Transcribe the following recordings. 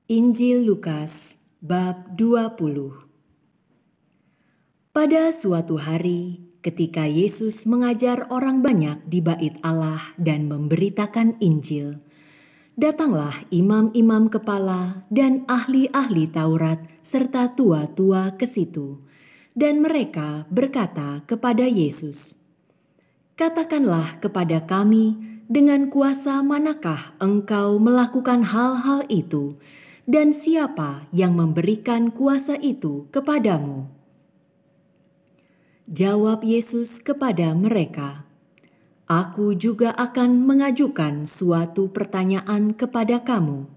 Injil Lukas bab 20. Pada suatu hari, ketika Yesus mengajar orang banyak di bait Allah dan memberitakan Injil, datanglah imam-imam kepala dan ahli-ahli Taurat serta tua-tua ke situ, dan mereka berkata kepada Yesus, "Katakanlah kepada kami, dengan kuasa manakah engkau melakukan hal-hal itu, dan siapa yang memberikan kuasa itu kepadamu?" Jawab Yesus kepada mereka, "Aku juga akan mengajukan suatu pertanyaan kepada kamu.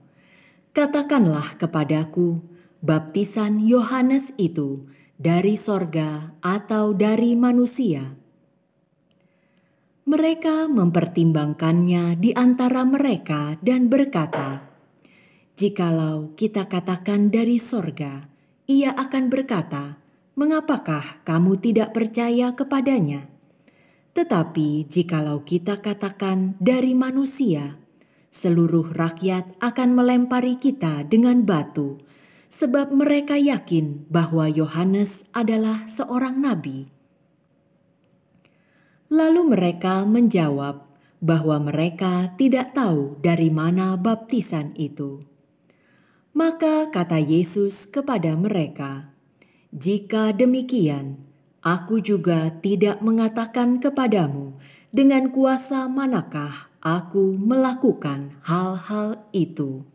Katakanlah kepadaku, baptisan Yohanes itu dari sorga atau dari manusia?" Mereka mempertimbangkannya di antara mereka dan berkata, "Jikalau kita katakan dari sorga, ia akan berkata, 'Mengapakah kamu tidak percaya kepadanya?' Tetapi jikalau kita katakan dari manusia, seluruh rakyat akan melempari kita dengan batu, sebab mereka yakin bahwa Yohanes adalah seorang nabi." Lalu mereka menjawab bahwa mereka tidak tahu dari mana baptisan itu. Maka kata Yesus kepada mereka, "Jika demikian, aku juga tidak mengatakan kepadamu dengan kuasa manakah aku melakukan hal-hal itu."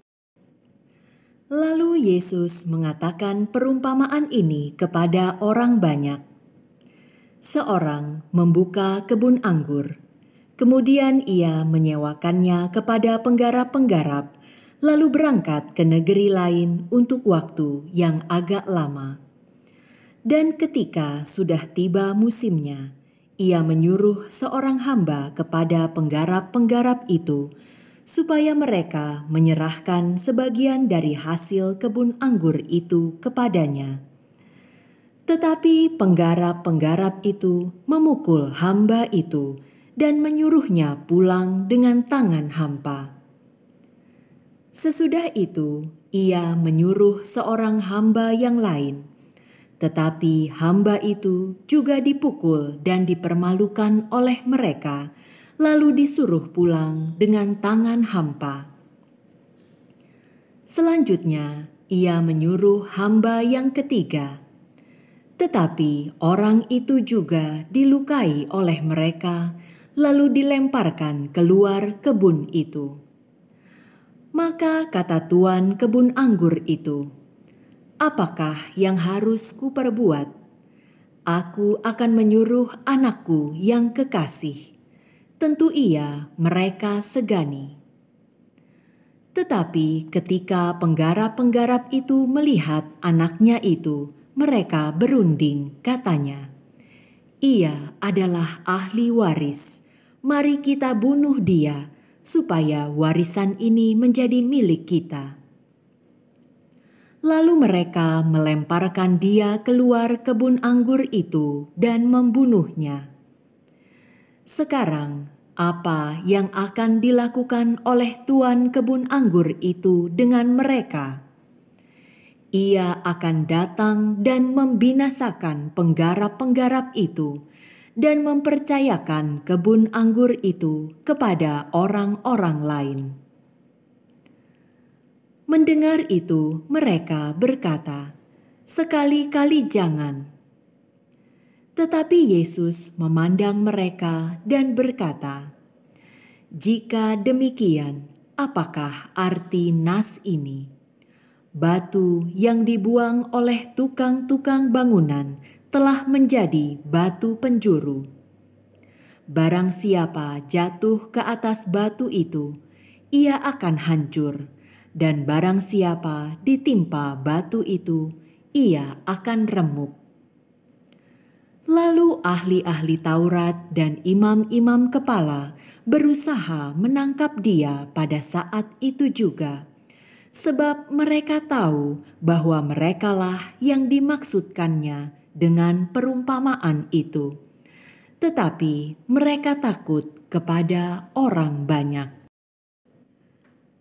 Lalu Yesus mengatakan perumpamaan ini kepada orang banyak. Seorang membuka kebun anggur, kemudian ia menyewakannya kepada penggarap-penggarap, lalu berangkat ke negeri lain untuk waktu yang agak lama. Dan ketika sudah tiba musimnya, ia menyuruh seorang hamba kepada penggarap-penggarap itu, supaya mereka menyerahkan sebagian dari hasil kebun anggur itu kepadanya. Tetapi penggarap-penggarap itu memukul hamba itu dan menyuruhnya pulang dengan tangan hampa. Sesudah itu, ia menyuruh seorang hamba yang lain, tetapi hamba itu juga dipukul dan dipermalukan oleh mereka, lalu disuruh pulang dengan tangan hampa. Selanjutnya, ia menyuruh hamba yang ketiga. Tetapi orang itu juga dilukai oleh mereka, lalu dilemparkan keluar kebun itu. Maka kata tuan kebun anggur itu, "Apakah yang harus kuperbuat? Aku akan menyuruh anakku yang kekasih. Tentu ia mereka segani." Tetapi ketika penggarap-penggarap itu melihat anaknya itu, mereka berunding, katanya, "Ia adalah ahli waris. Mari kita bunuh dia, supaya warisan ini menjadi milik kita." Lalu mereka melemparkan dia keluar kebun anggur itu dan membunuhnya. Sekarang, apa yang akan dilakukan oleh tuan kebun anggur itu dengan mereka? Ia akan datang dan membinasakan penggarap-penggarap itu dan mempercayakan kebun anggur itu kepada orang-orang lain. Mendengar itu, mereka berkata, "Sekali-kali jangan." Tetapi Yesus memandang mereka dan berkata, "Jika demikian, apakah arti nas ini? Batu yang dibuang oleh tukang-tukang bangunan telah menjadi batu penjuru. Barang siapa jatuh ke atas batu itu, ia akan hancur, dan barang siapa ditimpa batu itu, ia akan remuk." Lalu ahli-ahli Taurat dan imam-imam kepala berusaha menangkap dia pada saat itu juga, sebab mereka tahu bahwa merekalah yang dimaksudkannya dengan perumpamaan itu. Tetapi mereka takut kepada orang banyak.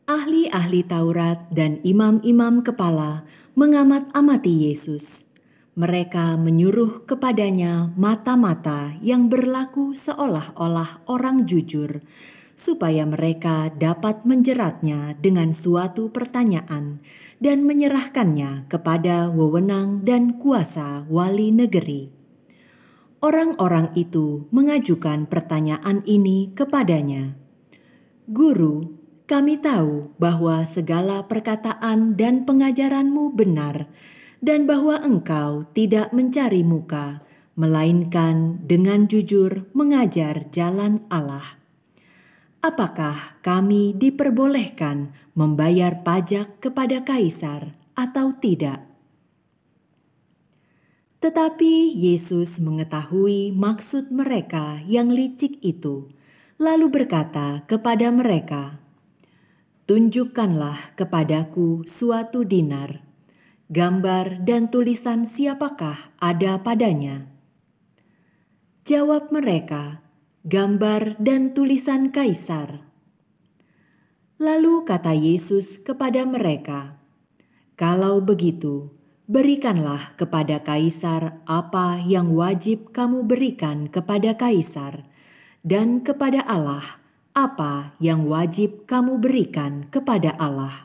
Ahli-ahli Taurat dan imam-imam kepala mengamat-amati Yesus. Mereka menyuruh kepadanya mata-mata yang berlaku seolah-olah orang jujur, supaya mereka dapat menjeratnya dengan suatu pertanyaan dan menyerahkannya kepada wewenang dan kuasa wali negeri. Orang-orang itu mengajukan pertanyaan ini kepadanya. Guru, kami tahu bahwa segala perkataan dan pengajaranmu benar, dan bahwa engkau tidak mencari muka, melainkan dengan jujur mengajar jalan Allah. Apakah kami diperbolehkan membayar pajak kepada kaisar atau tidak? Tetapi Yesus mengetahui maksud mereka yang licik itu, lalu berkata kepada mereka, "Tunjukkanlah kepadaku suatu dinar. Gambar dan tulisan siapakah ada padanya?" Jawab mereka, "Gambar dan tulisan kaisar." Lalu kata Yesus kepada mereka, "Kalau begitu, berikanlah kepada kaisar apa yang wajib kamu berikan kepada kaisar, dan kepada Allah apa yang wajib kamu berikan kepada Allah."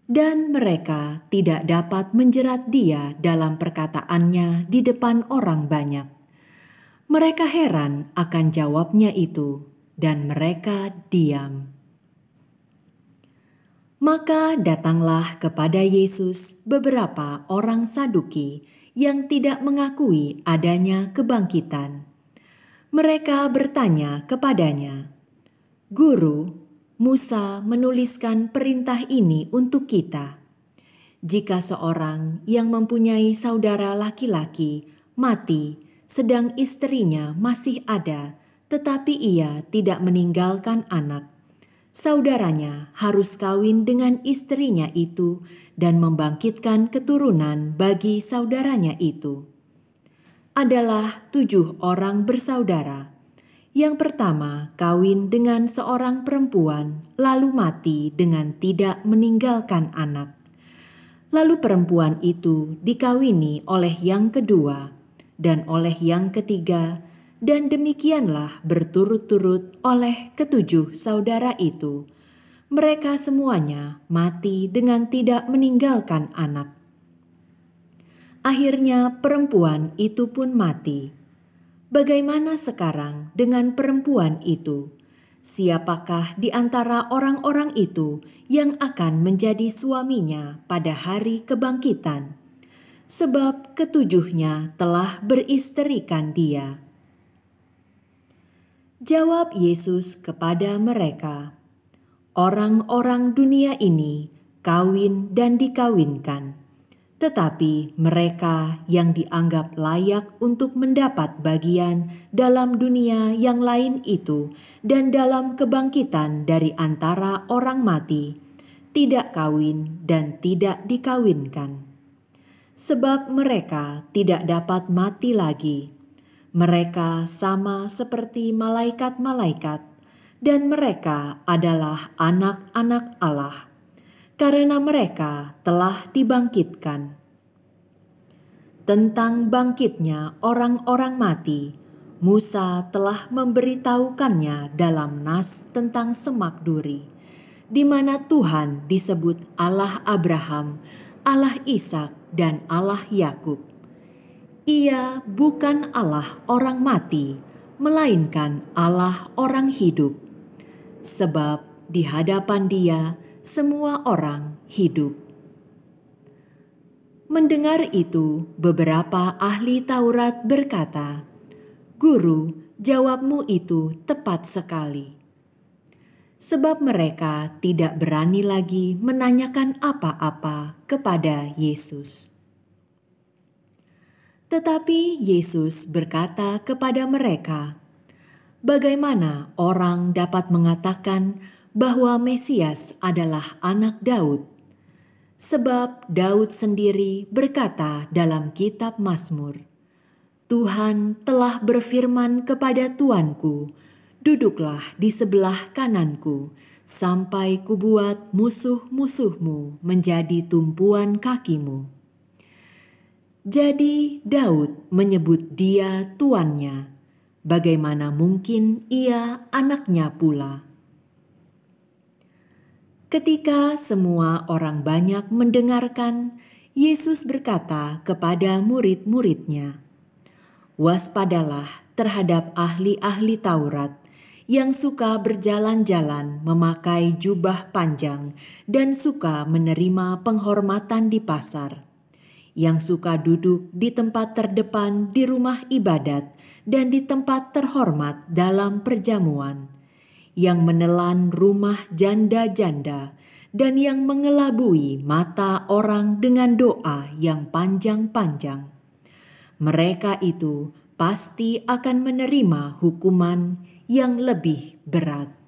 Dan mereka tidak dapat menjerat dia dalam perkataannya di depan orang banyak. Mereka heran akan jawabnya itu, dan mereka diam. Maka datanglah kepada Yesus beberapa orang Saduki yang tidak mengakui adanya kebangkitan. Mereka bertanya kepadanya, "Guru, Musa menuliskan perintah ini untuk kita. Jika seorang yang mempunyai saudara laki-laki mati sedang istrinya masih ada, tetapi ia tidak meninggalkan anak, saudaranya harus kawin dengan istrinya itu dan membangkitkan keturunan bagi saudaranya itu. Adalah 7 orang bersaudara. Yang pertama kawin dengan seorang perempuan, lalu mati dengan tidak meninggalkan anak. Lalu perempuan itu dikawini oleh yang kedua dan oleh yang ketiga, dan demikianlah berturut-turut oleh ke-7 saudara itu. Mereka semuanya mati dengan tidak meninggalkan anak. Akhirnya perempuan itu pun mati. Bagaimana sekarang dengan perempuan itu? Siapakah di antara orang-orang itu yang akan menjadi suaminya pada hari kebangkitan? Sebab ke-7-nya telah beristrikan dia." Jawab Yesus kepada mereka, "Orang-orang dunia ini kawin dan dikawinkan, tetapi mereka yang dianggap layak untuk mendapat bagian dalam dunia yang lain itu dan dalam kebangkitan dari antara orang mati, tidak kawin dan tidak dikawinkan. Sebab mereka tidak dapat mati lagi. Mereka sama seperti malaikat-malaikat, dan mereka adalah anak-anak Allah, karena mereka telah dibangkitkan. Tentang bangkitnya orang-orang mati, Musa telah memberitahukannya dalam nas tentang semak duri, di mana Tuhan disebut Allah Abraham, Allah Ishak, dan Allah Yakub. Ia bukan Allah orang mati, melainkan Allah orang hidup. Sebab di hadapan Dia semua orang hidup." Mendengar itu, beberapa ahli Taurat berkata, "Guru, jawabmu itu tepat sekali." Sebab mereka tidak berani lagi menanyakan apa-apa kepada Yesus. Tetapi Yesus berkata kepada mereka, "Bagaimana orang dapat mengatakan bahwa Mesias adalah anak Daud? Sebab Daud sendiri berkata dalam kitab Mazmur, 'Tuhan telah berfirman kepada Tuanku, duduklah di sebelah kananku, sampai kubuat musuh-musuhmu menjadi tumpuan kakimu." Jadi Daud menyebut dia tuannya, bagaimana mungkin ia anaknya pula? Ketika semua orang banyak mendengarkan, Yesus berkata kepada murid-muridnya, "Waspadalah terhadap ahli-ahli Taurat yang suka berjalan-jalan memakai jubah panjang dan suka menerima penghormatan di pasar, yang suka duduk di tempat terdepan di rumah ibadat dan di tempat terhormat dalam perjamuan, yang menelan rumah janda-janda dan yang mengelabui mata orang dengan doa yang panjang-panjang. Mereka itu pasti akan menerima hukuman yang lebih berat."